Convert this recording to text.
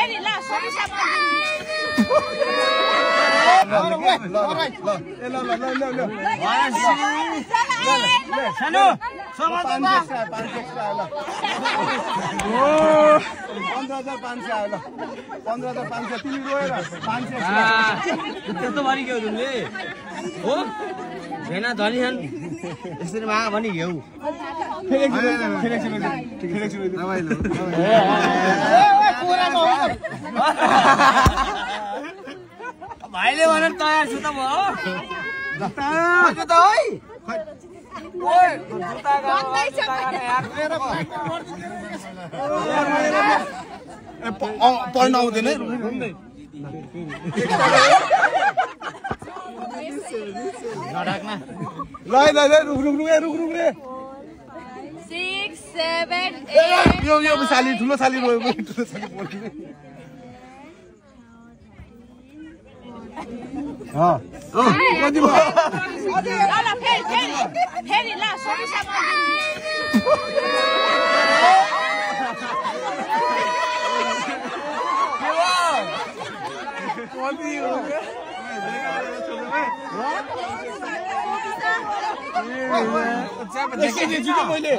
फेरि ल समस्या सानो त्यस्तो भरि के तिमीले हो भेना धनी छन् यसरी माग भनी घ्यौ भाइले भन तयार छु त म पढ्न आउँदैन रुक रे 6 7 8 यो साली ठुलो साली रोयो ठुलो साली बोल्ने कति भयो ल फेरि ल समस्या मैले